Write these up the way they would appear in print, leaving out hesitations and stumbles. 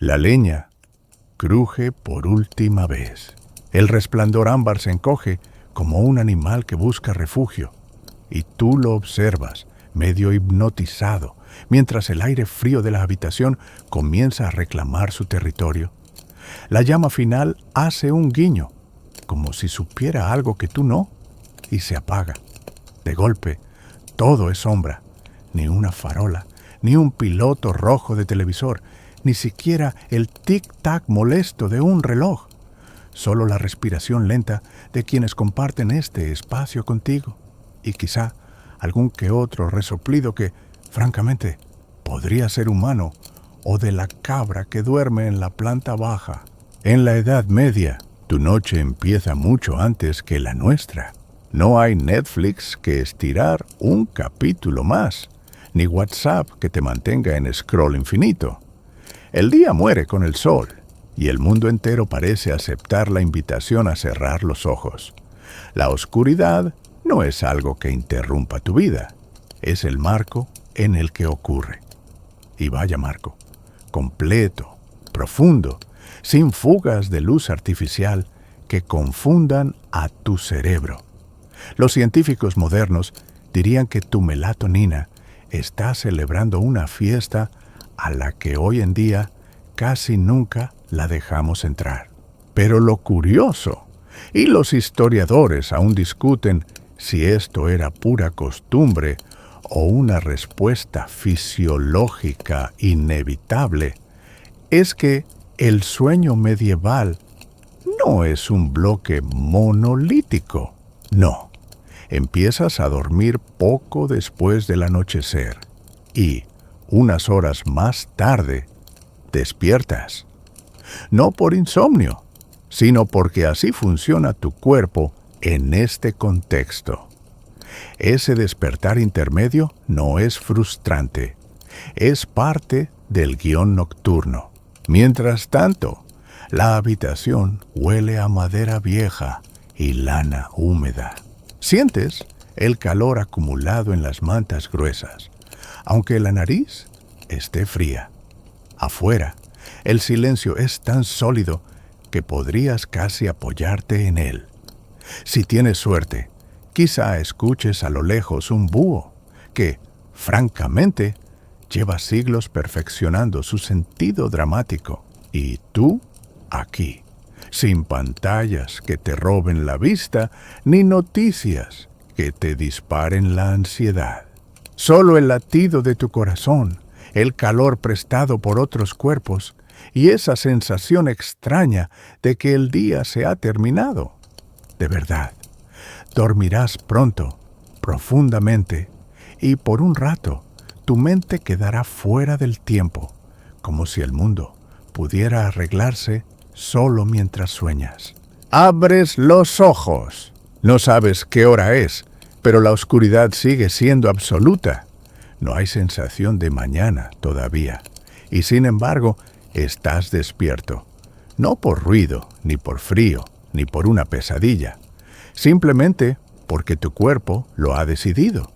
La leña cruje por última vez. El resplandor ámbar se encoge como un animal que busca refugio, y tú lo observas, medio hipnotizado, mientras el aire frío de la habitación comienza a reclamar su territorio. La llama final hace un guiño, como si supiera algo que tú no, y se apaga. De golpe, todo es sombra, ni una farola, ni un piloto rojo de televisor, ni siquiera el tic-tac molesto de un reloj. Solo la respiración lenta de quienes comparten este espacio contigo, y quizá algún que otro resoplido que, francamente, podría ser humano o de la cabra que duerme en la planta baja. En la Edad Media, tu noche empieza mucho antes que la nuestra. No hay Netflix que estirar un capítulo más, ni WhatsApp que te mantenga en scroll infinito. El día muere con el sol, y el mundo entero parece aceptar la invitación a cerrar los ojos. La oscuridad no es algo que interrumpa tu vida, es el marco en el que ocurre. Y vaya marco, completo, profundo, sin fugas de luz artificial que confundan a tu cerebro. Los científicos modernos dirían que tu melatonina está celebrando una fiesta a la que hoy en día casi nunca la dejamos entrar. Pero lo curioso, y los historiadores aún discuten si esto era pura costumbre o una respuesta fisiológica inevitable, es que el sueño medieval no es un bloque monolítico. No, empiezas a dormir poco después del anochecer y, unas horas más tarde, despiertas. No por insomnio, sino porque así funciona tu cuerpo en este contexto. Ese despertar intermedio no es frustrante, es parte del guión nocturno. Mientras tanto, la habitación huele a madera vieja y lana húmeda. Sientes el calor acumulado en las mantas gruesas, aunque la nariz esté fría. Afuera, el silencio es tan sólido que podrías casi apoyarte en él. Si tienes suerte, quizá escuches a lo lejos un búho que, francamente, lleva siglos perfeccionando su sentido dramático. Y tú, aquí, sin pantallas que te roben la vista, ni noticias que te disparen la ansiedad. Solo el latido de tu corazón, el calor prestado por otros cuerpos y esa sensación extraña de que el día se ha terminado. De verdad, dormirás pronto, profundamente, y por un rato tu mente quedará fuera del tiempo, como si el mundo pudiera arreglarse solo mientras sueñas. Abres los ojos. No sabes qué hora es, pero la oscuridad sigue siendo absoluta. No hay sensación de mañana todavía, y sin embargo, estás despierto. No por ruido, ni por frío, ni por una pesadilla. Simplemente porque tu cuerpo lo ha decidido.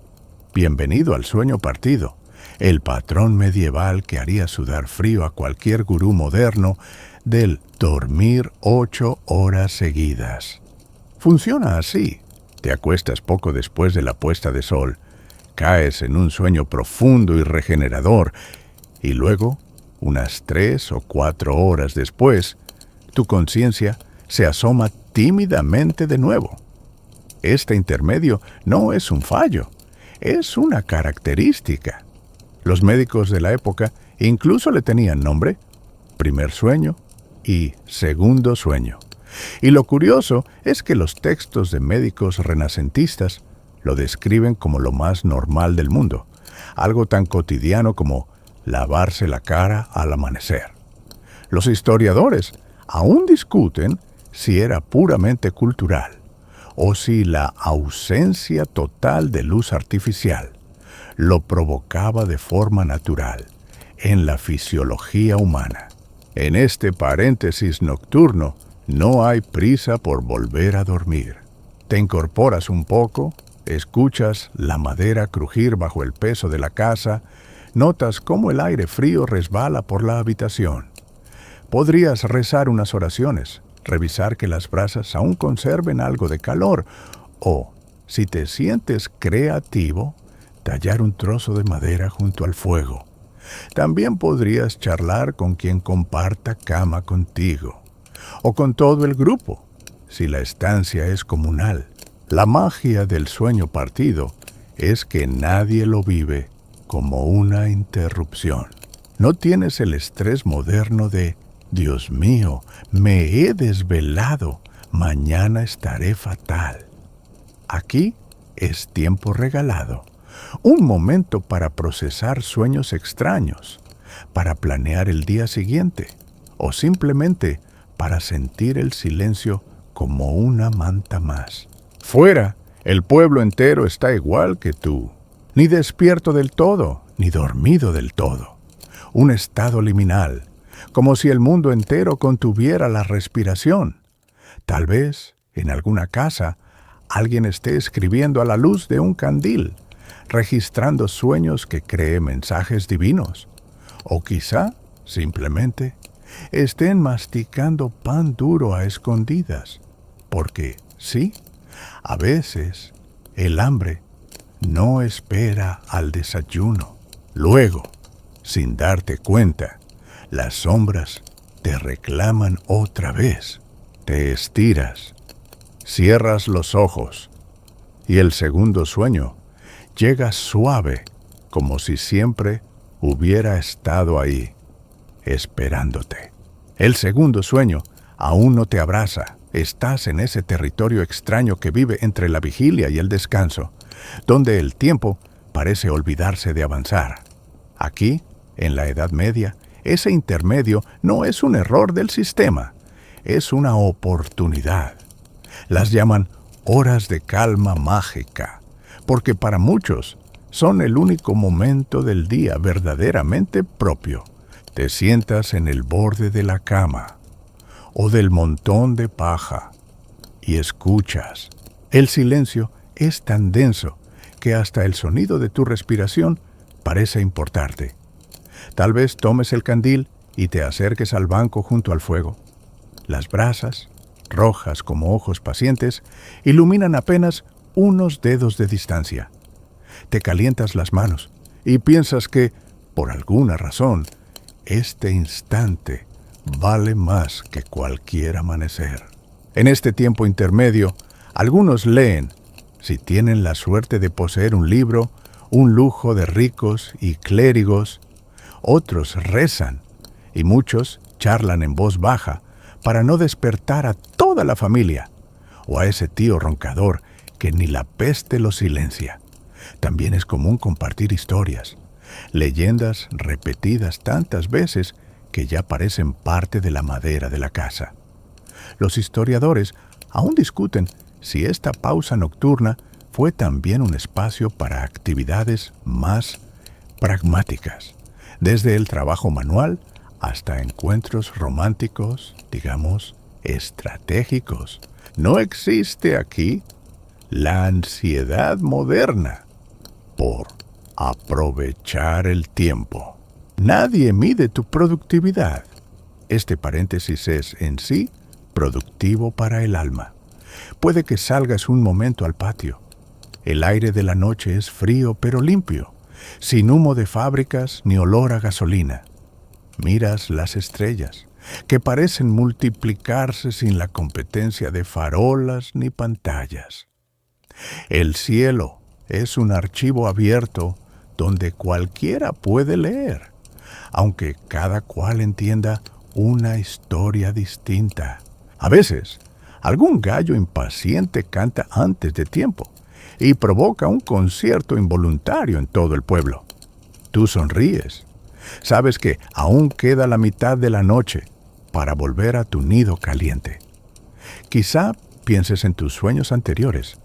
Bienvenido al sueño partido, el patrón medieval que haría sudar frío a cualquier gurú moderno del dormir 8 horas seguidas. Funciona así. Te acuestas poco después de la puesta de sol, caes en un sueño profundo y regenerador, y luego, unas 3 o 4 horas después, tu conciencia se asoma tímidamente de nuevo. Este intermedio no es un fallo, es una característica. Los médicos de la época incluso le tenían nombre: primer sueño y segundo sueño. Y lo curioso es que los textos de médicos renacentistas lo describen como lo más normal del mundo, algo tan cotidiano como lavarse la cara al amanecer. Los historiadores aún discuten si era puramente cultural o si la ausencia total de luz artificial lo provocaba de forma natural en la fisiología humana. En este paréntesis nocturno no hay prisa por volver a dormir. Te incorporas un poco, escuchas la madera crujir bajo el peso de la casa, notas cómo el aire frío resbala por la habitación. Podrías rezar unas oraciones, revisar que las brasas aún conserven algo de calor, o, si te sientes creativo, tallar un trozo de madera junto al fuego. También podrías charlar con quien comparta cama contigo, o con todo el grupo, si la estancia es comunal. La magia del sueño partido es que nadie lo vive como una interrupción. No tienes el estrés moderno de «Dios mío, me he desvelado, mañana estaré fatal». Aquí es tiempo regalado, un momento para procesar sueños extraños, para planear el día siguiente, o simplemente para sentir el silencio como una manta más. Fuera, el pueblo entero está igual que tú, ni despierto del todo, ni dormido del todo. Un estado liminal, como si el mundo entero contuviera la respiración. Tal vez, en alguna casa, alguien esté escribiendo a la luz de un candil, registrando sueños que cree mensajes divinos. O quizá, simplemente, estén masticando pan duro a escondidas. Porque, sí, a veces el hambre no espera al desayuno. Luego, sin darte cuenta, las sombras te reclaman otra vez. Te estiras, cierras los ojos y el segundo sueño llega suave, como si siempre hubiera estado ahí, esperándote. El segundo sueño aún no te abraza. Estás en ese territorio extraño que vive entre la vigilia y el descanso, donde el tiempo parece olvidarse de avanzar. Aquí, en la Edad Media, ese intermedio no es un error del sistema, es una oportunidad. Las llaman horas de calma mágica, porque para muchos son el único momento del día verdaderamente propio. Te sientas en el borde de la cama o del montón de paja y escuchas. El silencio es tan denso que hasta el sonido de tu respiración parece importarte. Tal vez tomes el candil y te acerques al banco junto al fuego. Las brasas, rojas como ojos pacientes, iluminan apenas unos dedos de distancia. Te calientas las manos y piensas que, por alguna razón, este instante vale más que cualquier amanecer. En este tiempo intermedio, algunos leen, si tienen la suerte de poseer un libro, un lujo de ricos y clérigos. Otros rezan y muchos charlan en voz baja para no despertar a toda la familia o a ese tío roncador que ni la peste lo silencia. También es común compartir historias, leyendas repetidas tantas veces que ya parecen parte de la madera de la casa. Los historiadores aún discuten si esta pausa nocturna fue también un espacio para actividades más pragmáticas, desde el trabajo manual hasta encuentros románticos, digamos, estratégicos. No existe aquí la ansiedad moderna por aprovechar el tiempo. Nadie mide tu productividad. Este paréntesis es, en sí, productivo para el alma. Puede que salgas un momento al patio. El aire de la noche es frío pero limpio, sin humo de fábricas ni olor a gasolina. Miras las estrellas, que parecen multiplicarse sin la competencia de farolas ni pantallas. El cielo es un archivo abierto donde cualquiera puede leer, aunque cada cual entienda una historia distinta. A veces, algún gallo impaciente canta antes de tiempo y provoca un concierto involuntario en todo el pueblo. Tú sonríes. Sabes que aún queda la mitad de la noche para volver a tu nido caliente. Quizá pienses en tus sueños anteriores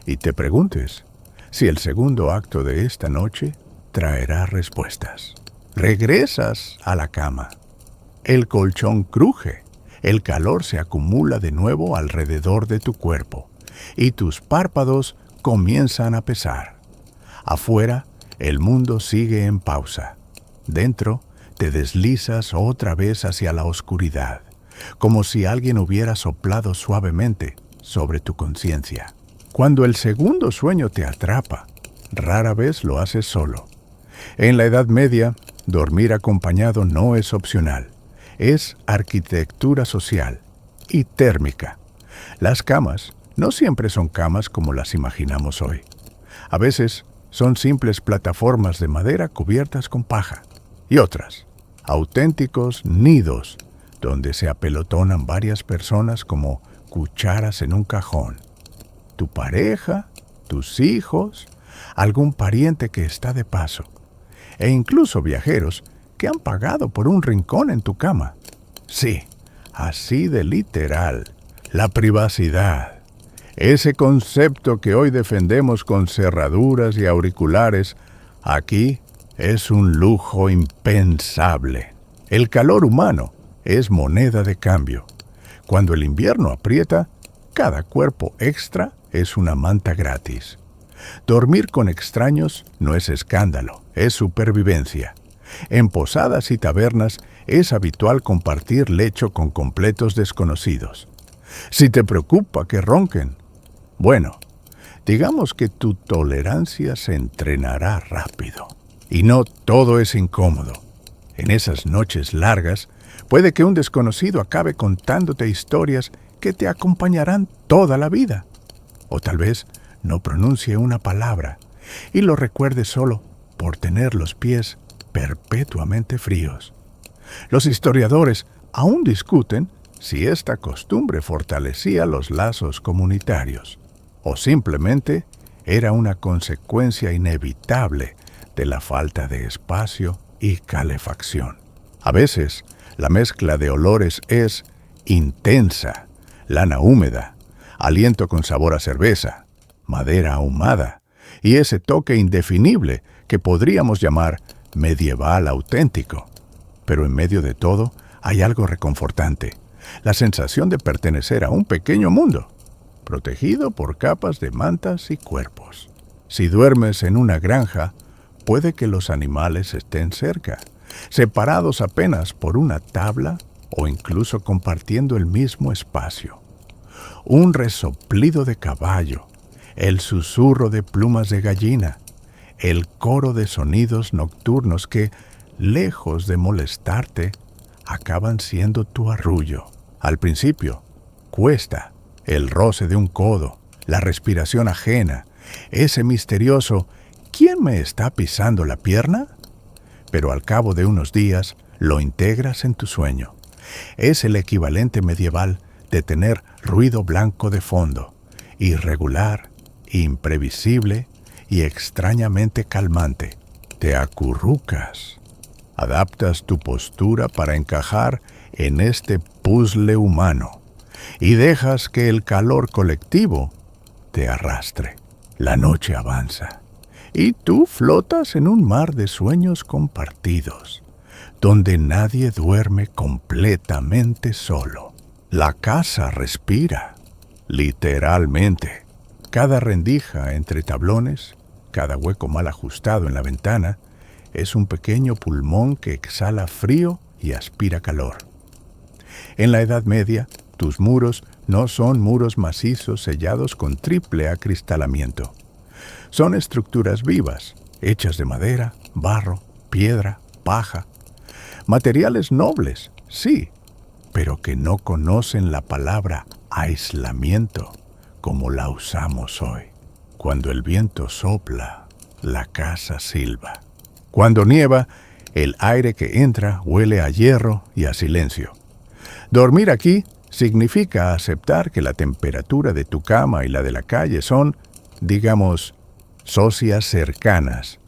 y te preguntes si el segundo acto de esta noche traerá respuestas. Regresas a la cama. El colchón cruje. El calor se acumula de nuevo alrededor de tu cuerpo y tus párpados comienzan a pesar. Afuera, el mundo sigue en pausa. Dentro, te deslizas otra vez hacia la oscuridad, como si alguien hubiera soplado suavemente sobre tu conciencia. Cuando el segundo sueño te atrapa, rara vez lo haces solo. En la Edad Media, dormir acompañado no es opcional, es arquitectura social y térmica. Las camas no siempre son camas como las imaginamos hoy. A veces son simples plataformas de madera cubiertas con paja, y otras, auténticos nidos donde se apelotonan varias personas como cucharas en un cajón. Tu pareja, tus hijos, algún pariente que está de paso, e incluso viajeros que han pagado por un rincón en tu cama. Sí, así de literal, la privacidad. Ese concepto que hoy defendemos con cerraduras y auriculares, aquí es un lujo impensable. El calor humano es moneda de cambio. Cuando el invierno aprieta, cada cuerpo extra es una manta gratis. Dormir con extraños no es escándalo, es supervivencia. En posadas y tabernas es habitual compartir lecho con completos desconocidos. Si te preocupa que ronquen, bueno, digamos que tu tolerancia se entrenará rápido. Y no todo es incómodo. En esas noches largas, puede que un desconocido acabe contándote historias que te acompañarán toda la vida. O tal vez no pronuncie una palabra y lo recuerde solo por tener los pies perpetuamente fríos. Los historiadores aún discuten si esta costumbre fortalecía los lazos comunitarios o simplemente era una consecuencia inevitable de la falta de espacio y calefacción. A veces, la mezcla de olores es intensa: lana húmeda, aliento con sabor a cerveza, madera ahumada y ese toque indefinible que podríamos llamar medieval auténtico. Pero en medio de todo hay algo reconfortante: la sensación de pertenecer a un pequeño mundo, protegido por capas de mantas y cuerpos. Si duermes en una granja, puede que los animales estén cerca, separados apenas por una tabla o incluso compartiendo el mismo espacio. Un resoplido de caballo, el susurro de plumas de gallina, el coro de sonidos nocturnos que, lejos de molestarte, acaban siendo tu arrullo. Al principio, cuesta el roce de un codo, la respiración ajena, ese misterioso ¿quién me está pisando la pierna? Pero al cabo de unos días lo integras en tu sueño. Es el equivalente medieval de tener ruido blanco de fondo, irregular, imprevisible y extrañamente calmante. Te acurrucas. Adaptas tu postura para encajar en este puzzle humano y dejas que el calor colectivo te arrastre. La noche avanza y tú flotas en un mar de sueños compartidos, donde nadie duerme completamente solo. La casa respira, literalmente. Cada rendija entre tablones, cada hueco mal ajustado en la ventana, es un pequeño pulmón que exhala frío y aspira calor. En la Edad Media, tus muros no son muros macizos sellados con triple acristalamiento. Son estructuras vivas, hechas de madera, barro, piedra, paja. Materiales nobles, sí, pero que no conocen la palabra aislamiento como la usamos hoy. Cuando el viento sopla, la casa silba. Cuando nieva, el aire que entra huele a hierro y a silencio. Dormir aquí significa aceptar que la temperatura de tu cama y la de la calle son, digamos, socias cercanas.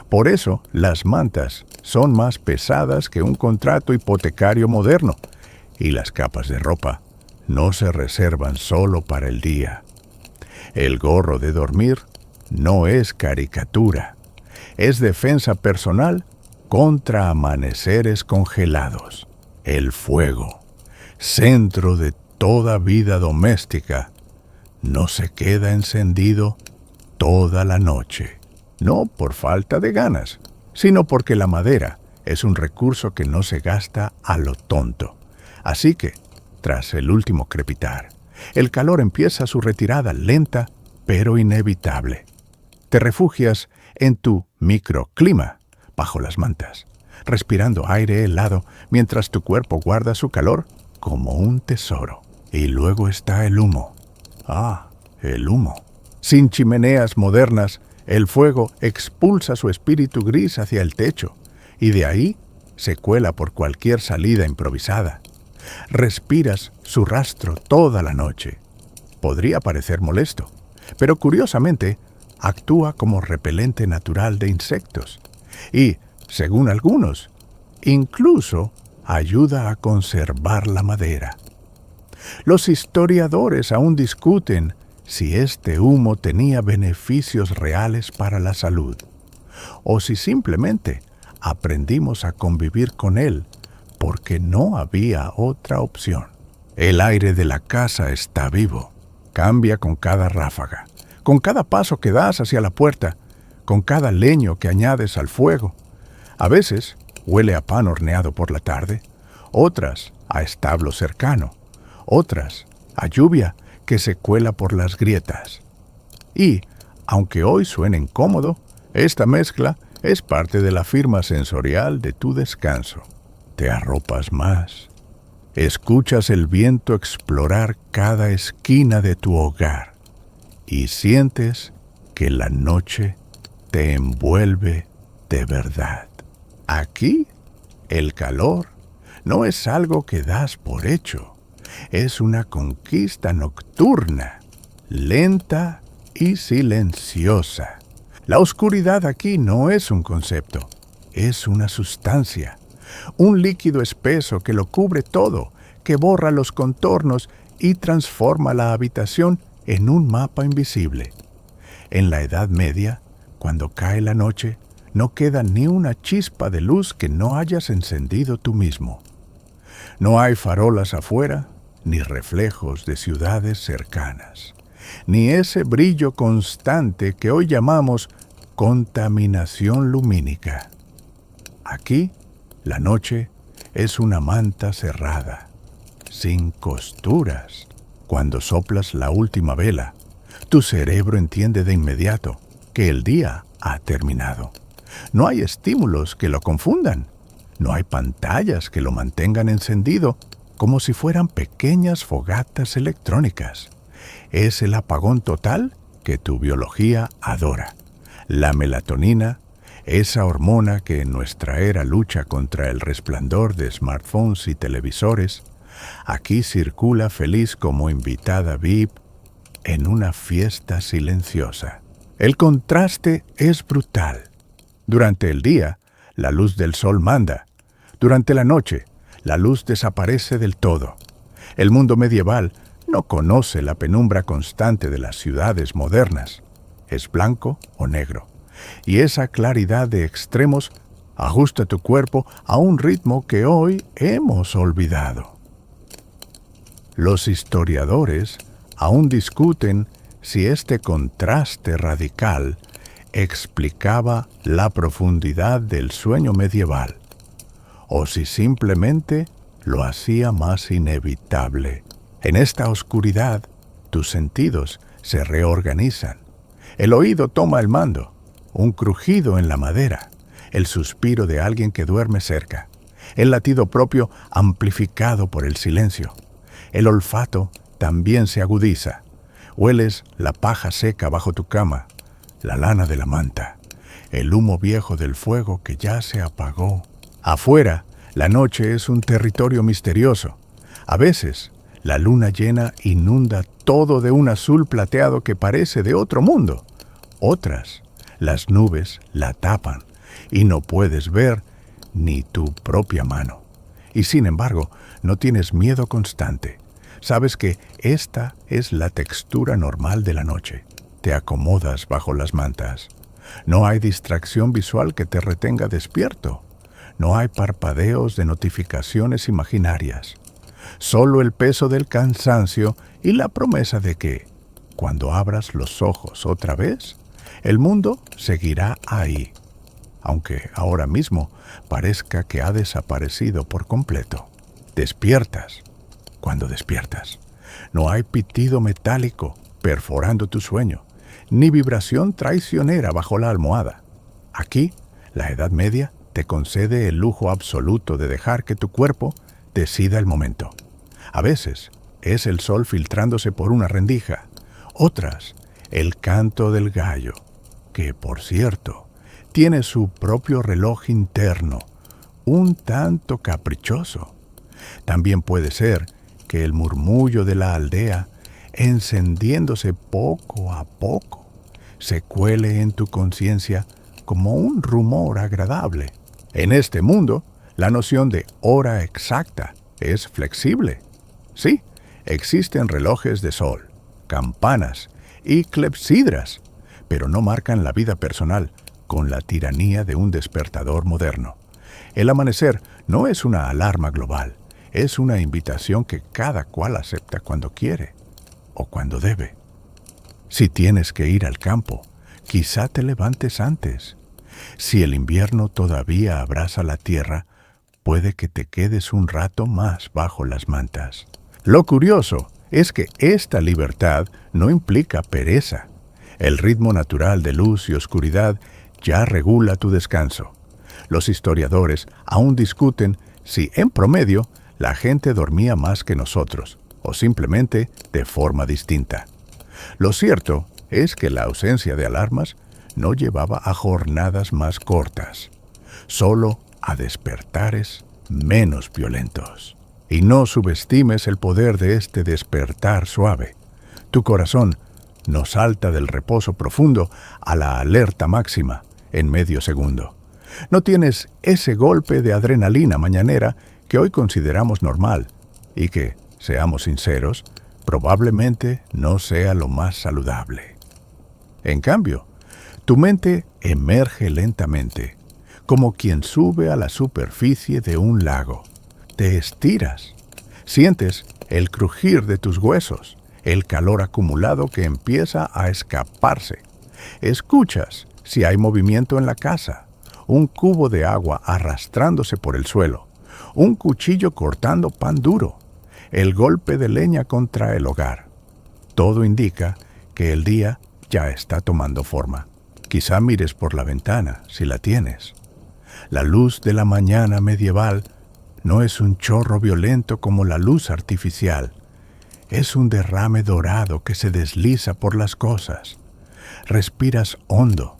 Por eso, las mantas son más pesadas que un contrato hipotecario moderno, y las capas de ropa no se reservan solo para el día. El gorro de dormir no es caricatura, es defensa personal contra amaneceres congelados. El fuego, centro de toda vida doméstica, no se queda encendido toda la noche. No por falta de ganas, sino porque la madera es un recurso que no se gasta a lo tonto. Así que, tras el último crepitar, el calor empieza su retirada lenta pero inevitable. Te refugias en tu microclima, bajo las mantas, respirando aire helado mientras tu cuerpo guarda su calor como un tesoro. Y luego está el humo. El humo. Sin chimeneas modernas, el fuego expulsa su espíritu gris hacia el techo, y de ahí se cuela por cualquier salida improvisada. Respiras su rastro toda la noche. Podría parecer molesto, pero curiosamente actúa como repelente natural de insectos y, según algunos, incluso ayuda a conservar la madera. Los historiadores aún discuten si este humo tenía beneficios reales para la salud, o si simplemente aprendimos a convivir con él porque no había otra opción. El aire de la casa está vivo, cambia con cada ráfaga, con cada paso que das hacia la puerta, con cada leño que añades al fuego. A veces huele a pan horneado por la tarde, otras a establo cercano, otras a lluvia que se cuela por las grietas. Y, aunque hoy suene incómodo, esta mezcla es parte de la firma sensorial de tu descanso. Te arropas más. Escuchas el viento explorar cada esquina de tu hogar y sientes que la noche te envuelve de verdad. Aquí, el calor no es algo que das por hecho. Es una conquista nocturna, lenta y silenciosa. La oscuridad aquí no es un concepto, es una sustancia. Un líquido espeso que lo cubre todo, que borra los contornos y transforma la habitación en un mapa invisible. En la Edad Media, cuando cae la noche, no queda ni una chispa de luz que no hayas encendido tú mismo. No hay farolas afuera, ni reflejos de ciudades cercanas, ni ese brillo constante que hoy llamamos contaminación lumínica. Aquí, la noche es una manta cerrada, sin costuras. Cuando soplas la última vela, tu cerebro entiende de inmediato que el día ha terminado. No hay estímulos que lo confundan. No hay pantallas que lo mantengan encendido como si fueran pequeñas fogatas electrónicas. Es el apagón total que tu biología adora. La melatonina, esa hormona que en nuestra era lucha contra el resplandor de smartphones y televisores, aquí circula feliz como invitada VIP en una fiesta silenciosa. El contraste es brutal. Durante el día, la luz del sol manda. Durante la noche, la luz desaparece del todo. El mundo medieval no conoce la penumbra constante de las ciudades modernas. Es blanco o negro. Y esa claridad de extremos ajusta tu cuerpo a un ritmo que hoy hemos olvidado. Los historiadores aún discuten si este contraste radical explicaba la profundidad del sueño medieval, o si simplemente lo hacía más inevitable. En esta oscuridad, tus sentidos se reorganizan. El oído toma el mando, un crujido en la madera, el suspiro de alguien que duerme cerca, el latido propio amplificado por el silencio. El olfato también se agudiza. Hueles la paja seca bajo tu cama, la lana de la manta, el humo viejo del fuego que ya se apagó. Afuera, la noche es un territorio misterioso. A veces, la luna llena inunda todo de un azul plateado que parece de otro mundo. Otras, las nubes la tapan y no puedes ver ni tu propia mano. Y sin embargo, no tienes miedo constante. Sabes que esta es la textura normal de la noche. Te acomodas bajo las mantas. No hay distracción visual que te retenga despierto. No hay parpadeos de notificaciones imaginarias. Solo el peso del cansancio y la promesa de que, cuando abras los ojos otra vez, el mundo seguirá ahí, aunque ahora mismo parezca que ha desaparecido por completo. Despiertas. Cuando despiertas, no hay pitido metálico perforando tu sueño, ni vibración traicionera bajo la almohada. Aquí, la Edad Media te concede el lujo absoluto de dejar que tu cuerpo decida el momento. A veces es el sol filtrándose por una rendija, otras el canto del gallo, que, por cierto, tiene su propio reloj interno, un tanto caprichoso. También puede ser que el murmullo de la aldea, encendiéndose poco a poco, se cuele en tu conciencia como un rumor agradable. En este mundo, la noción de hora exacta es flexible. Sí, existen relojes de sol, campanas y clepsidras, pero no marcan la vida personal con la tiranía de un despertador moderno. El amanecer no es una alarma global, es una invitación que cada cual acepta cuando quiere o cuando debe. Si tienes que ir al campo, quizá te levantes antes. Si el invierno todavía abraza la tierra, puede que te quedes un rato más bajo las mantas. Lo curioso es que esta libertad no implica pereza. El ritmo natural de luz y oscuridad ya regula tu descanso. Los historiadores aún discuten si, en promedio, la gente dormía más que nosotros, o simplemente de forma distinta. Lo cierto es que la ausencia de alarmas no llevaba a jornadas más cortas, solo a despertares menos violentos. Y no subestimes el poder de este despertar suave. Tu corazón no salta del reposo profundo a la alerta máxima en medio segundo. No tienes ese golpe de adrenalina mañanera que hoy consideramos normal y que, seamos sinceros, probablemente no sea lo más saludable. En cambio, tu mente emerge lentamente, como quien sube a la superficie de un lago. Te estiras, sientes el crujir de tus huesos, el calor acumulado que empieza a escaparse. Escuchas si hay movimiento en la casa, un cubo de agua arrastrándose por el suelo, un cuchillo cortando pan duro, el golpe de leña contra el hogar. Todo indica que el día ya está tomando forma. Quizá mires por la ventana, si la tienes. La luz de la mañana medieval no es un chorro violento como la luz artificial. Es un derrame dorado que se desliza por las cosas. Respiras hondo.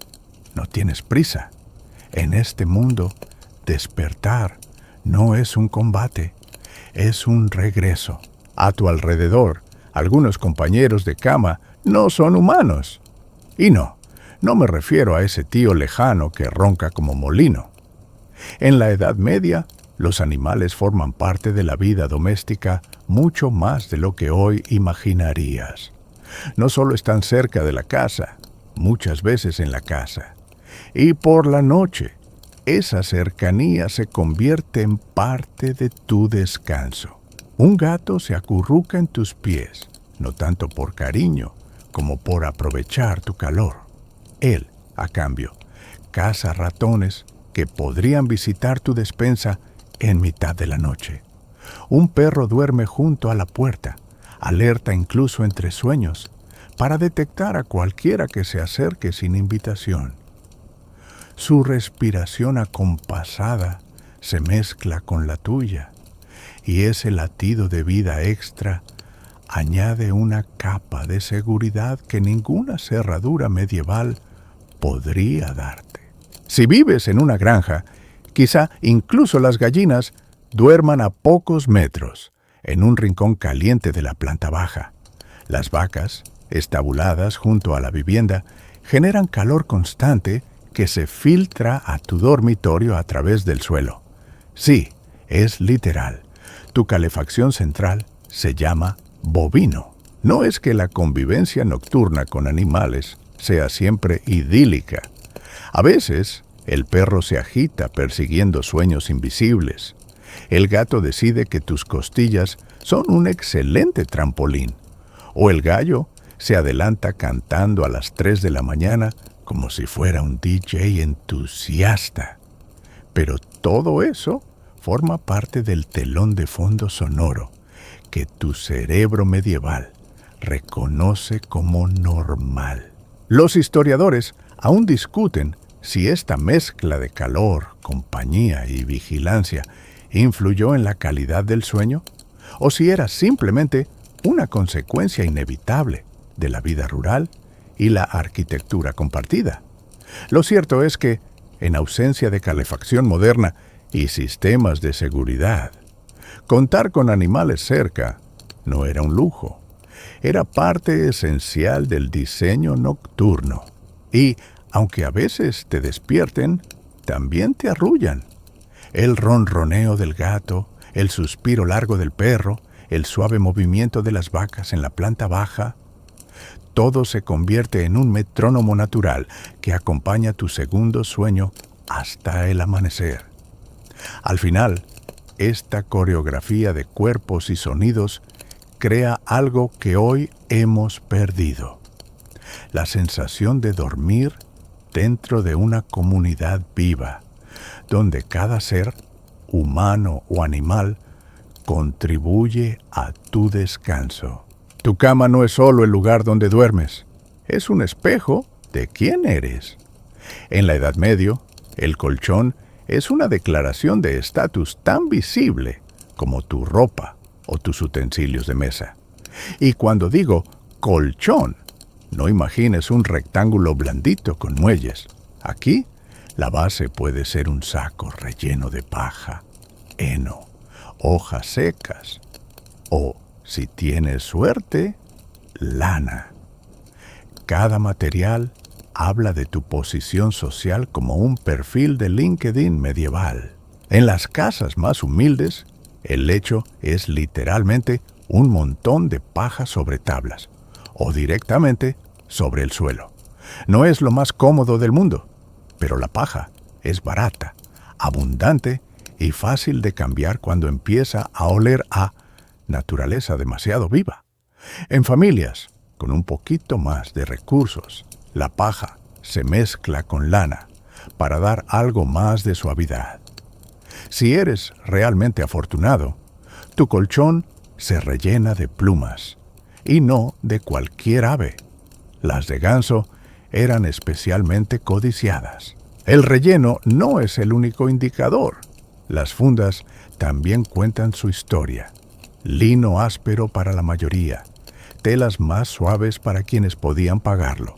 No tienes prisa. En este mundo, despertar no es un combate, es un regreso. A tu alrededor, algunos compañeros de cama no son humanos. Y no me refiero a ese tío lejano que ronca como molino. En la Edad Media, los animales forman parte de la vida doméstica mucho más de lo que hoy imaginarías. No solo están cerca de la casa, muchas veces en la casa. Y por la noche, esa cercanía se convierte en parte de tu descanso. Un gato se acurruca en tus pies, no tanto por cariño como por aprovechar tu calor. Él, a cambio, caza ratones que podrían visitar tu despensa en mitad de la noche. Un perro duerme junto a la puerta, alerta incluso entre sueños, para detectar a cualquiera que se acerque sin invitación. Su respiración acompasada se mezcla con la tuya, y ese latido de vida extra añade una capa de seguridad que ninguna cerradura medieval podría darte. Si vives en una granja, quizá incluso las gallinas duerman a pocos metros, en un rincón caliente de la planta baja. Las vacas, estabuladas junto a la vivienda, generan calor constante que se filtra a tu dormitorio a través del suelo. Sí, es literal. Tu calefacción central se llama bovino. No es que la convivencia nocturna con animales sea siempre idílica. A veces, el perro se agita persiguiendo sueños invisibles. El gato decide que tus costillas son un excelente trampolín. O el gallo se adelanta cantando a las 3 de la mañana como si fuera un DJ entusiasta. Pero todo eso forma parte del telón de fondo sonoro que tu cerebro medieval reconoce como normal. Los historiadores aún discuten si esta mezcla de calor, compañía y vigilancia influyó en la calidad del sueño o si era simplemente una consecuencia inevitable de la vida rural y la arquitectura compartida. Lo cierto es que, en ausencia de calefacción moderna y sistemas de seguridad, contar con animales cerca no era un lujo, era parte esencial del diseño nocturno. Y, aunque a veces te despierten, también te arrullan. El ronroneo del gato, el suspiro largo del perro, el suave movimiento de las vacas en la planta baja, todo se convierte en un metrónomo natural que acompaña tu segundo sueño hasta el amanecer. Al final, esta coreografía de cuerpos y sonidos crea algo que hoy hemos perdido: la sensación de dormir dentro de una comunidad viva, donde cada ser, humano o animal, contribuye a tu descanso. Tu cama no es solo el lugar donde duermes, es un espejo de quién eres. En la Edad Media, el colchón es una declaración de estatus tan visible como tu ropa o tus utensilios de mesa. Y cuando digo colchón, no imagines un rectángulo blandito con muelles. Aquí, la base puede ser un saco relleno de paja, heno, hojas secas o, si tienes suerte, lana. Cada material habla de tu posición social como un perfil de LinkedIn medieval. En las casas más humildes, el lecho es literalmente un montón de paja sobre tablas o directamente sobre el suelo. No es lo más cómodo del mundo, pero la paja es barata, abundante y fácil de cambiar cuando empieza a oler a naturaleza demasiado viva. En familias con un poquito más de recursos, la paja se mezcla con lana para dar algo más de suavidad. Si eres realmente afortunado, tu colchón se rellena de plumas, y no de cualquier ave. Las de ganso eran especialmente codiciadas. El relleno no es el único indicador. Las fundas también cuentan su historia. Lino áspero para la mayoría, telas más suaves para quienes podían pagarlo.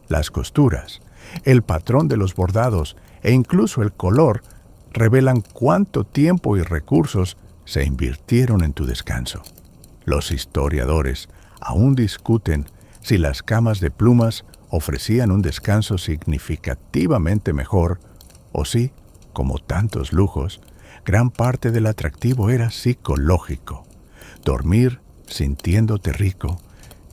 Las costuras, el patrón de los bordados e incluso el color revelan cuánto tiempo y recursos se invirtieron en tu descanso. Los historiadores aún discuten si las camas de plumas ofrecían un descanso significativamente mejor o si, como tantos lujos, gran parte del atractivo era psicológico. Dormir sintiéndote rico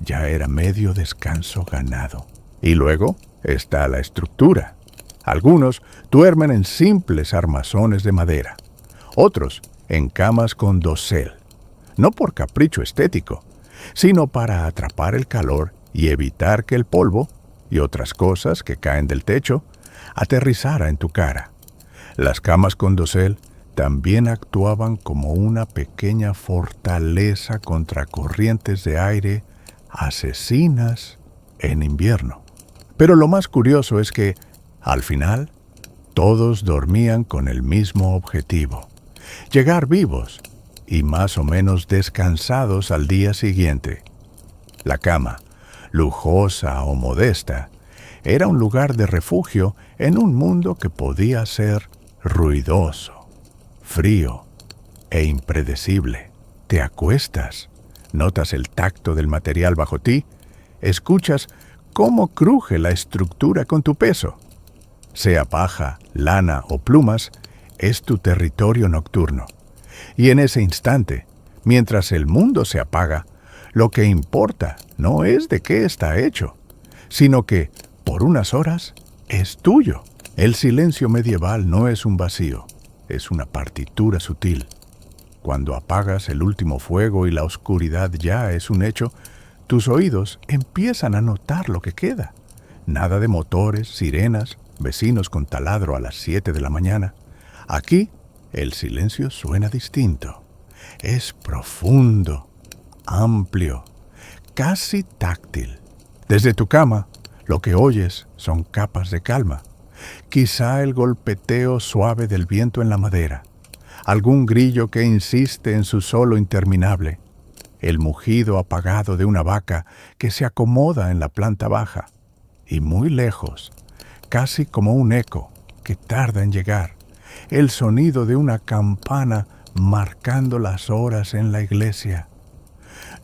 ya era medio descanso ganado. Y luego está la estructura. Algunos duermen en simples armazones de madera, otros en camas con dosel, no por capricho estético, sino para atrapar el calor y evitar que el polvo y otras cosas que caen del techo aterrizara en tu cara. Las camas con dosel también actuaban como una pequeña fortaleza contra corrientes de aire asesinas en invierno. Pero lo más curioso es que, al final, todos dormían con el mismo objetivo: llegar vivos y más o menos descansados al día siguiente. La cama, lujosa o modesta, era un lugar de refugio en un mundo que podía ser ruidoso, frío e impredecible. Te acuestas, notas el tacto del material bajo ti, escuchas cómo cruje la estructura con tu peso. Sea paja, lana o plumas, es tu territorio nocturno. Y en ese instante, mientras el mundo se apaga, lo que importa no es de qué está hecho, sino que, por unas horas, es tuyo. El silencio medieval no es un vacío, es una partitura sutil. Cuando apagas el último fuego y la oscuridad ya es un hecho, tus oídos empiezan a notar lo que queda. Nada de motores, sirenas, vecinos con taladro a las 7 de la mañana. Aquí el silencio suena distinto. Es profundo, amplio, casi táctil. Desde tu cama, lo que oyes son capas de calma. Quizá el golpeteo suave del viento en la madera, algún grillo que insiste en su solo interminable, el mugido apagado de una vaca que se acomoda en la planta baja, y muy lejos, casi como un eco que tarda en llegar, el sonido de una campana marcando las horas en la iglesia.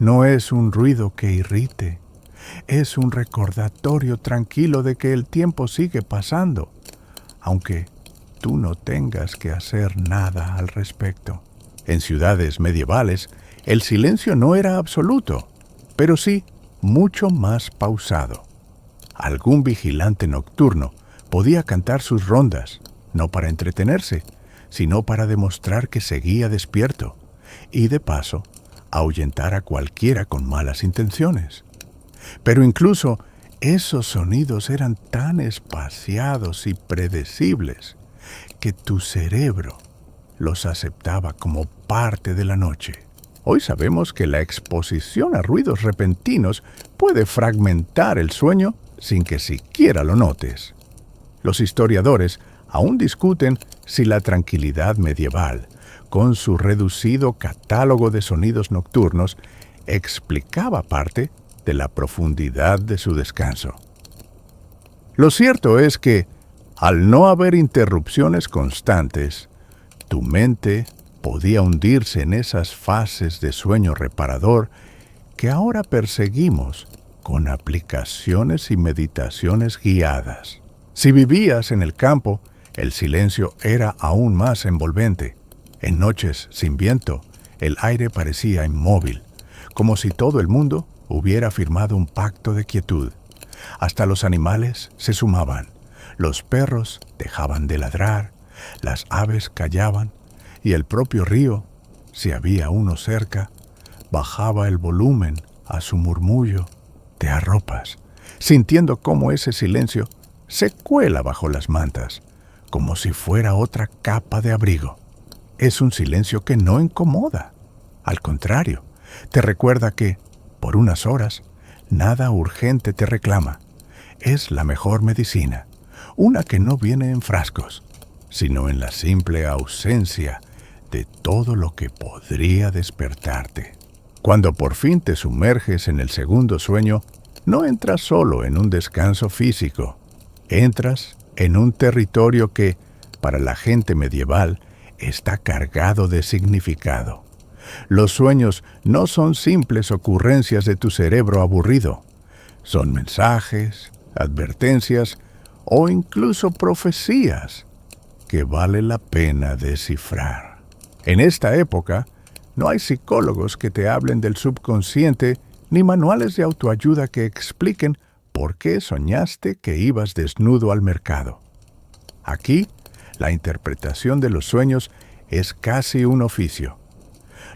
No es un ruido que irrite, es un recordatorio tranquilo de que el tiempo sigue pasando, aunque tú no tengas que hacer nada al respecto. En ciudades medievales, el silencio no era absoluto, pero sí mucho más pausado. Algún vigilante nocturno podía cantar sus rondas, no para entretenerse, sino para demostrar que seguía despierto, y de paso, ahuyentar a cualquiera con malas intenciones. Pero incluso esos sonidos eran tan espaciados y predecibles que tu cerebro los aceptaba como parte de la noche. Hoy sabemos que la exposición a ruidos repentinos puede fragmentar el sueño sin que siquiera lo notes. Los historiadores aún discuten si la tranquilidad medieval, con su reducido catálogo de sonidos nocturnos, explicaba parte de la profundidad de su descanso. Lo cierto es que, al no haber interrupciones constantes, tu mente podía hundirse en esas fases de sueño reparador que ahora perseguimos con aplicaciones y meditaciones guiadas. Si vivías en el campo, el silencio era aún más envolvente. En noches sin viento, el aire parecía inmóvil, como si todo el mundo hubiera firmado un pacto de quietud. Hasta los animales se sumaban. Los perros dejaban de ladrar, las aves callaban, y el propio río, si había uno cerca, bajaba el volumen a su murmullo. Te arropas, sintiendo cómo ese silencio se cuela bajo las mantas, como si fuera otra capa de abrigo. Es un silencio que no incomoda. Al contrario, te recuerda que, por unas horas, nada urgente te reclama. Es la mejor medicina, una que no viene en frascos, sino en la simple ausencia de todo lo que podría despertarte. Cuando por fin te sumerges en el segundo sueño, no entras solo en un descanso físico, entras en un territorio que, para la gente medieval, está cargado de significado. Los sueños no son simples ocurrencias de tu cerebro aburrido, son mensajes, advertencias o incluso profecías que vale la pena descifrar. En esta época, no hay psicólogos que te hablen del subconsciente ni manuales de autoayuda que expliquen por qué soñaste que ibas desnudo al mercado. Aquí, la interpretación de los sueños es casi un oficio.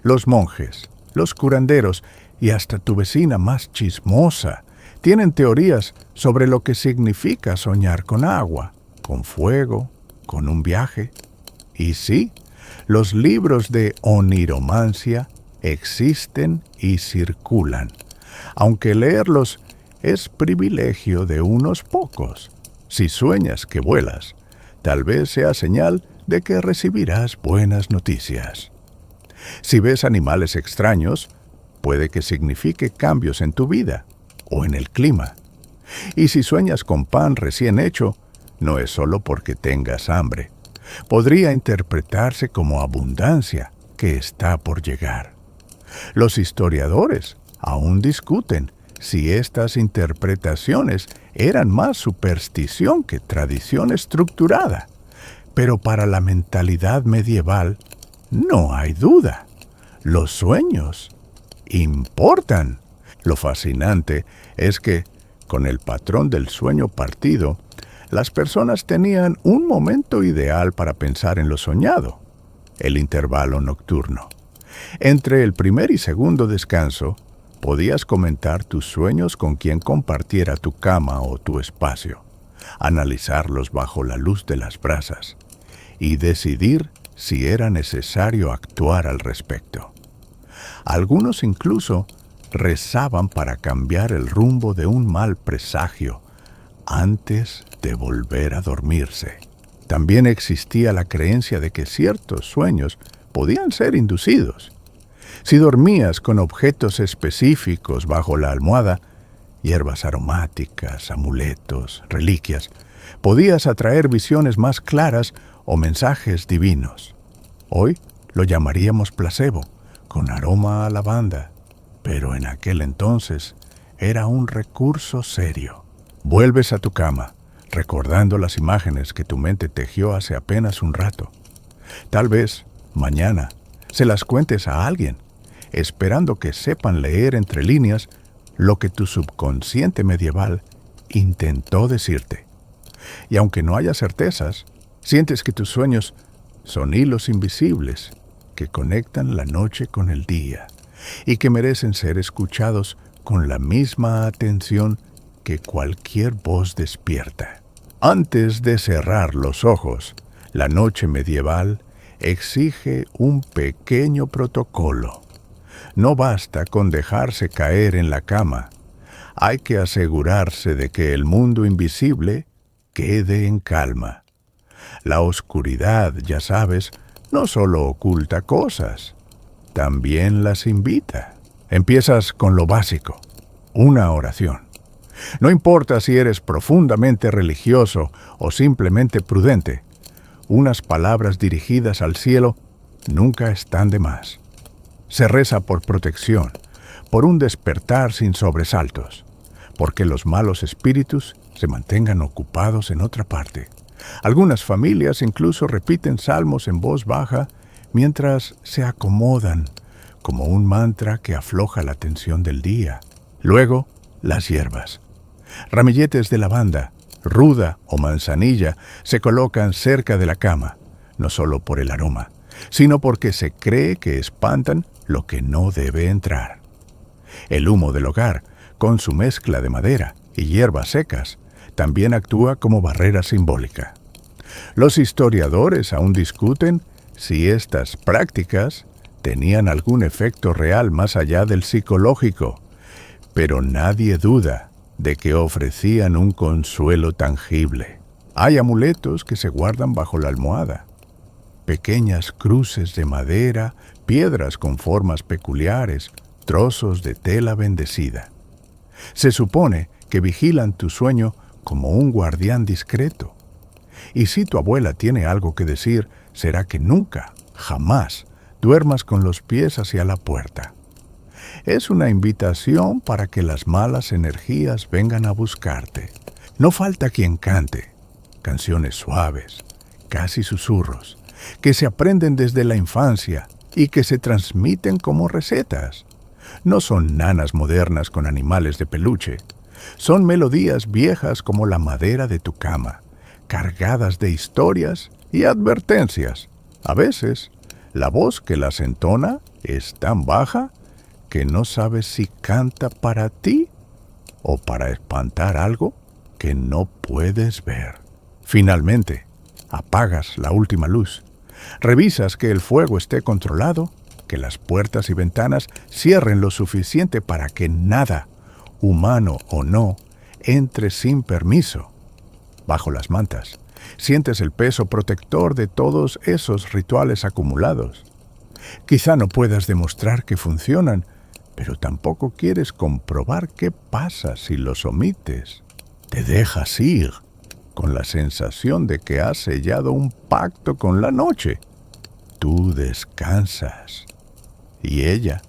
Los monjes, los curanderos y hasta tu vecina más chismosa tienen teorías sobre lo que significa soñar con agua, con fuego, con un viaje. Y sí, los libros de oniromancia existen y circulan, aunque leerlos es privilegio de unos pocos. Si sueñas que vuelas, tal vez sea señal de que recibirás buenas noticias. Si ves animales extraños, puede que signifique cambios en tu vida o en el clima. Y si sueñas con pan recién hecho, no es solo porque tengas hambre. Podría interpretarse como abundancia que está por llegar. Los historiadores aún discuten si estas interpretaciones eran más superstición que tradición estructurada. Pero para la mentalidad medieval, no hay duda. Los sueños importan. Lo fascinante es que, con el patrón del sueño partido, las personas tenían un momento ideal para pensar en lo soñado, el intervalo nocturno. Entre el primer y segundo descanso, Podías comentar tus sueños con quien compartiera tu cama o tu espacio, analizarlos bajo la luz de las brasas y decidir si era necesario actuar al respecto. Algunos incluso rezaban para cambiar el rumbo de un mal presagio antes de volver a dormirse. También existía la creencia de que ciertos sueños podían ser inducidos. Si dormías con objetos específicos bajo la almohada, hierbas aromáticas, amuletos, reliquias, podías atraer visiones más claras o mensajes divinos. Hoy lo llamaríamos placebo, con aroma a lavanda, pero en aquel entonces era un recurso serio. Vuelves a tu cama, recordando las imágenes que tu mente tejió hace apenas un rato. Tal vez, mañana, se las cuentes a alguien, esperando que sepan leer entre líneas lo que tu subconsciente medieval intentó decirte. Y aunque no haya certezas, sientes que tus sueños son hilos invisibles que conectan la noche con el día y que merecen ser escuchados con la misma atención que cualquier voz despierta. Antes de cerrar los ojos, la noche medieval exige un pequeño protocolo. No basta con dejarse caer en la cama. Hay que asegurarse de que el mundo invisible quede en calma. La oscuridad, ya sabes, no solo oculta cosas, también las invita. Empiezas con lo básico, una oración. No importa si eres profundamente religioso o simplemente prudente, unas palabras dirigidas al cielo nunca están de más. Se reza por protección, por un despertar sin sobresaltos, porque los malos espíritus se mantengan ocupados en otra parte. Algunas familias incluso repiten salmos en voz baja mientras se acomodan, como un mantra que afloja la tensión del día. Luego, las hierbas. Ramilletes de lavanda, ruda o manzanilla se colocan cerca de la cama, no solo por el aroma, sino porque se cree que espantan lo que no debe entrar. El humo del hogar, con su mezcla de madera y hierbas secas, también actúa como barrera simbólica. Los historiadores aún discuten si estas prácticas tenían algún efecto real más allá del psicológico, pero nadie duda de que ofrecían un consuelo tangible. Hay amuletos que se guardan bajo la almohada, pequeñas cruces de madera, piedras con formas peculiares, trozos de tela bendecida. Se supone que vigilan tu sueño como un guardián discreto. Y si tu abuela tiene algo que decir, será que nunca, jamás, duermas con los pies hacia la puerta. Es una invitación para que las malas energías vengan a buscarte. No falta quien cante canciones suaves, casi susurros, que se aprenden desde la infancia y que se transmiten como recetas. No son nanas modernas con animales de peluche. Son melodías viejas como la madera de tu cama, cargadas de historias y advertencias. A veces, la voz que las entona es tan baja que no sabes si canta para ti o para espantar algo que no puedes ver. Finalmente, apagas la última luz. Revisas que el fuego esté controlado, que las puertas y ventanas cierren lo suficiente para que nada, humano o no, entre sin permiso. Bajo las mantas, sientes el peso protector de todos esos rituales acumulados. Quizá no puedas demostrar que funcionan, pero tampoco quieres comprobar qué pasa si los omites. Te dejas ir con la sensación de que has sellado un pacto con la noche. Tú descansas y ella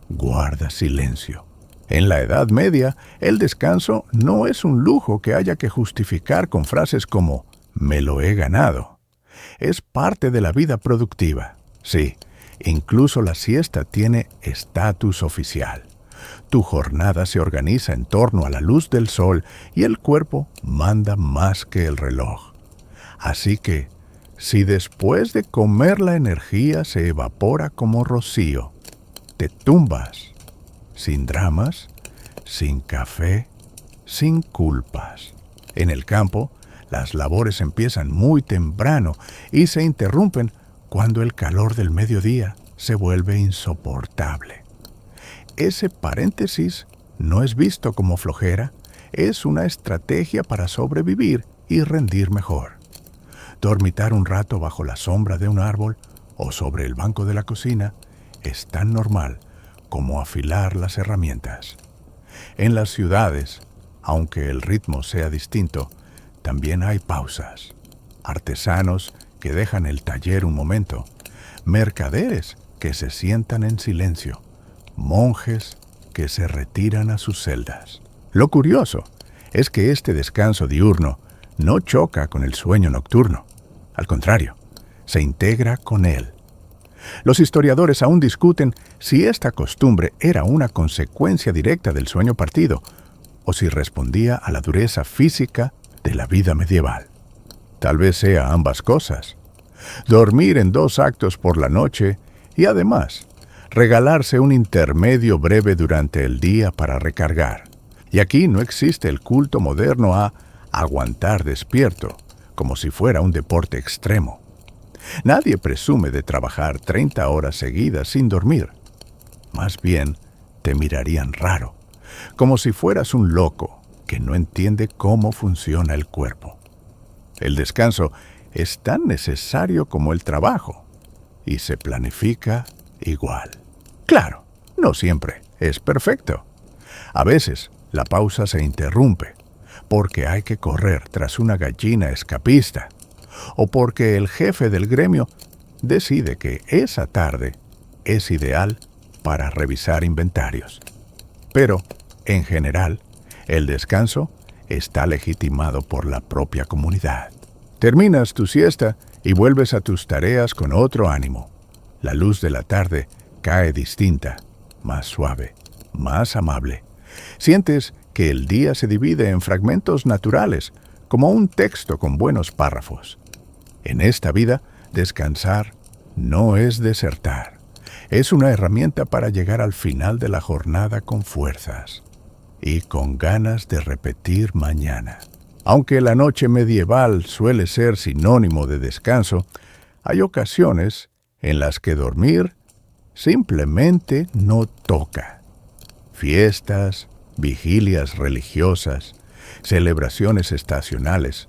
guarda silencio. En la Edad Media, el descanso no es un lujo que haya que justificar con frases como «me lo he ganado». Es parte de la vida productiva. Sí, incluso la siesta tiene estatus oficial. Tu jornada se organiza en torno a la luz del sol y el cuerpo manda más que el reloj. Así que, si después de comer la energía se evapora como rocío, te tumbas sin dramas, sin café, sin culpas. En el campo, las labores empiezan muy temprano y se interrumpen cuando el calor del mediodía se vuelve insoportable. Ese paréntesis no es visto como flojera, es una estrategia para sobrevivir y rendir mejor. Dormitar un rato bajo la sombra de un árbol o sobre el banco de la cocina es tan normal como afilar las herramientas. En las ciudades, aunque el ritmo sea distinto, también hay pausas. Artesanos que dejan el taller un momento, mercaderes que se sientan en silencio, monjes que se retiran a sus celdas. Lo curioso es que este descanso diurno no choca con el sueño nocturno. Al contrario, se integra con él. Los historiadores aún discuten si esta costumbre era una consecuencia directa del sueño partido o si respondía a la dureza física de la vida medieval. Tal vez sea ambas cosas. Dormir en 2 actos por la noche y además regalarse un intermedio breve durante el día para recargar. Y aquí no existe el culto moderno a aguantar despierto, como si fuera un deporte extremo. Nadie presume de trabajar 30 horas seguidas sin dormir. Más bien, te mirarían raro, como si fueras un loco que no entiende cómo funciona el cuerpo. El descanso es tan necesario como el trabajo y se planifica igual. Claro, no siempre es perfecto. A veces la pausa se interrumpe porque hay que correr tras una gallina escapista o porque el jefe del gremio decide que esa tarde es ideal para revisar inventarios. Pero, en general, el descanso está legitimado por la propia comunidad. Terminas tu siesta y vuelves a tus tareas con otro ánimo. La luz de la tarde cae distinta, más suave, más amable. Sientes que el día se divide en fragmentos naturales, como un texto con buenos párrafos. En esta vida, descansar no es desertar. Es una herramienta para llegar al final de la jornada con fuerzas y con ganas de repetir mañana. Aunque la noche medieval suele ser sinónimo de descanso, hay ocasiones en las que dormir simplemente no toca. Fiestas, vigilias religiosas, celebraciones estacionales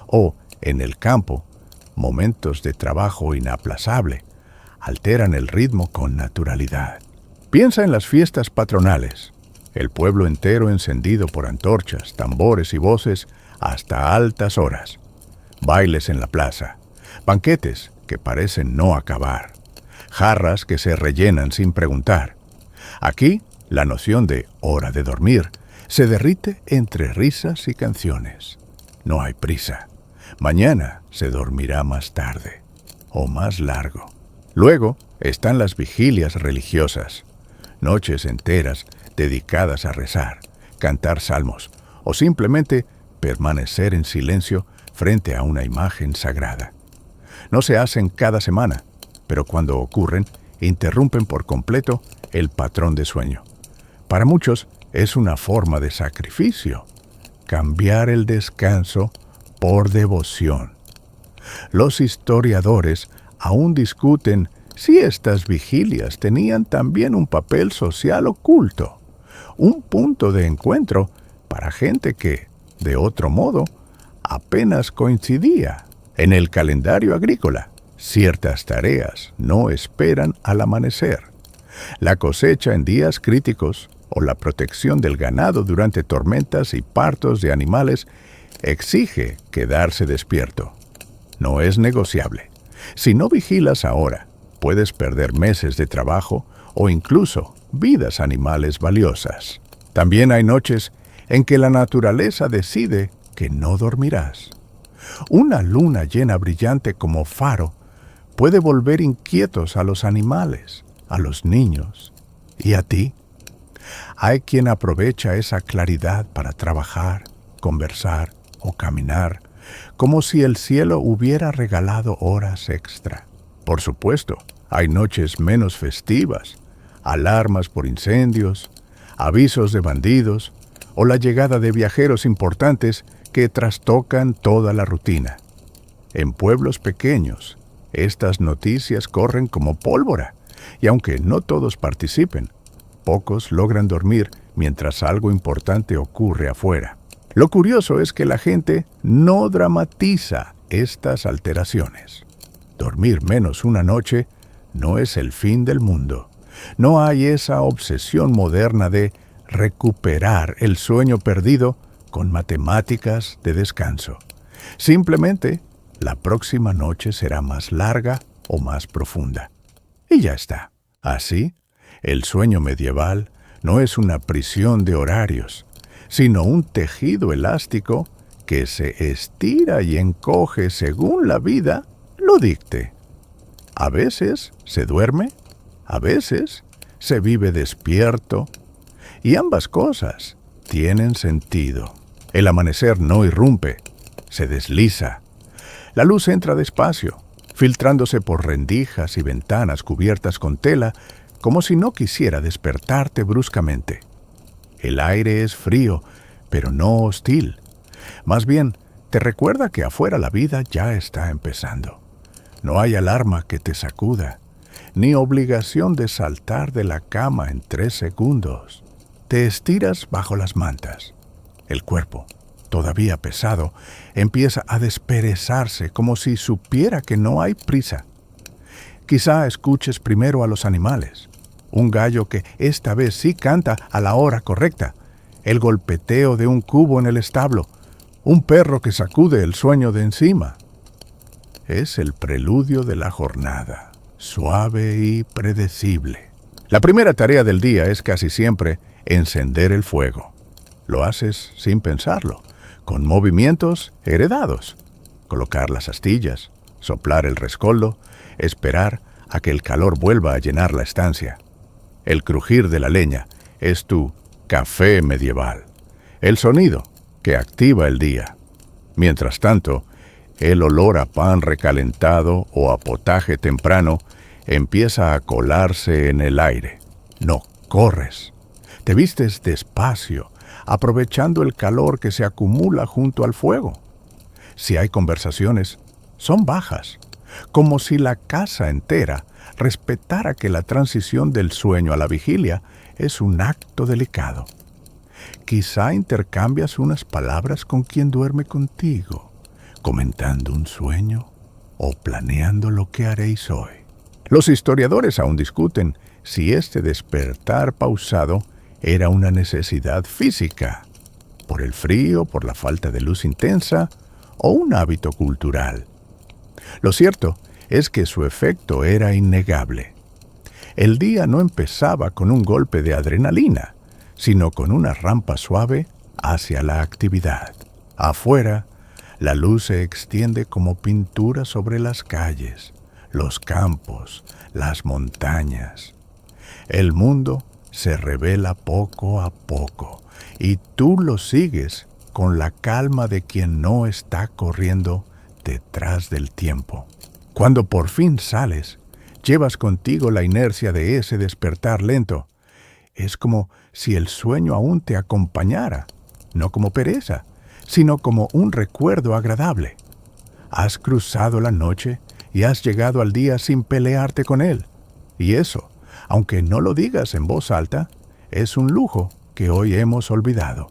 o, en el campo, momentos de trabajo inaplazable alteran el ritmo con naturalidad. Piensa en las fiestas patronales, el pueblo entero encendido por antorchas, tambores y voces hasta altas horas, bailes en la plaza, banquetes que parecen no acabar, jarras que se rellenan sin preguntar. Aquí, la noción de hora de dormir se derrite entre risas y canciones. No hay prisa. Mañana se dormirá más tarde o más largo. Luego están las vigilias religiosas, noches enteras dedicadas a rezar, cantar salmos o simplemente permanecer en silencio frente a una imagen sagrada. No se hacen cada semana, pero cuando ocurren, interrumpen por completo el patrón de sueño. Para muchos es una forma de sacrificio, cambiar el descanso por devoción. Los historiadores aún discuten si estas vigilias tenían también un papel social oculto, un punto de encuentro para gente que, de otro modo, apenas coincidía. En el calendario agrícola, ciertas tareas no esperan al amanecer. La cosecha en días críticos o la protección del ganado durante tormentas y partos de animales exige quedarse despierto. No es negociable. Si no vigilas ahora, puedes perder meses de trabajo o incluso vidas animales valiosas. También hay noches en que la naturaleza decide que no dormirás. Una luna llena brillante como faro puede volver inquietos a los animales, a los niños y a ti. Hay quien aprovecha esa claridad para trabajar, conversar o caminar, como si el cielo hubiera regalado horas extra. Por supuesto, hay noches menos festivas, alarmas por incendios, avisos de bandidos o la llegada de viajeros importantes que trastocan toda la rutina. En pueblos pequeños, estas noticias corren como pólvora, y aunque no todos participen, pocos logran dormir mientras algo importante ocurre afuera. Lo curioso es que la gente no dramatiza estas alteraciones. Dormir menos una noche no es el fin del mundo. No hay esa obsesión moderna de recuperar el sueño perdido con matemáticas de descanso. Simplemente, la próxima noche será más larga o más profunda. Y ya está. Así, el sueño medieval no es una prisión de horarios, sino un tejido elástico que se estira y encoge según la vida lo dicte. A veces se duerme, a veces se vive despierto, y ambas cosas tienen sentido. El amanecer no irrumpe, se desliza. La luz entra despacio, filtrándose por rendijas y ventanas cubiertas con tela, como si no quisiera despertarte bruscamente. El aire es frío, pero no hostil. Más bien, te recuerda que afuera la vida ya está empezando. No hay alarma que te sacuda, ni obligación de saltar de la cama en 3 segundos. Te estiras bajo las mantas. El cuerpo, todavía pesado, empieza a desperezarse como si supiera que no hay prisa. Quizá escuches primero a los animales. Un gallo que esta vez sí canta a la hora correcta, el golpeteo de un cubo en el establo, un perro que sacude el sueño de encima. Es el preludio de la jornada, suave y predecible. La primera tarea del día es casi siempre encender el fuego. Lo haces sin pensarlo, con movimientos heredados. Colocar las astillas, soplar el rescoldo, esperar a que el calor vuelva a llenar la estancia. El crujir de la leña es tu café medieval, el sonido que activa el día. Mientras tanto, el olor a pan recalentado o a potaje temprano empieza a colarse en el aire. No corres. Te vistes despacio, aprovechando el calor que se acumula junto al fuego. Si hay conversaciones, son bajas, como si la casa entera respetara que la transición del sueño a la vigilia es un acto delicado. Quizá intercambias unas palabras con quien duerme contigo, comentando un sueño o planeando lo que haréis hoy. Los historiadores aún discuten si este despertar pausado era una necesidad física, por el frío, por la falta de luz intensa o un hábito cultural. Lo cierto es que su efecto era innegable. El día no empezaba con un golpe de adrenalina, sino con una rampa suave hacia la actividad. Afuera, la luz se extiende como pintura sobre las calles, los campos, las montañas. El mundo se revela poco a poco, y tú lo sigues con la calma de quien no está corriendo detrás del tiempo. Cuando por fin sales, llevas contigo la inercia de ese despertar lento. Es como si el sueño aún te acompañara, no como pereza, sino como un recuerdo agradable. Has cruzado la noche y has llegado al día sin pelearte con él. Y eso, aunque no lo digas en voz alta, es un lujo que hoy hemos olvidado.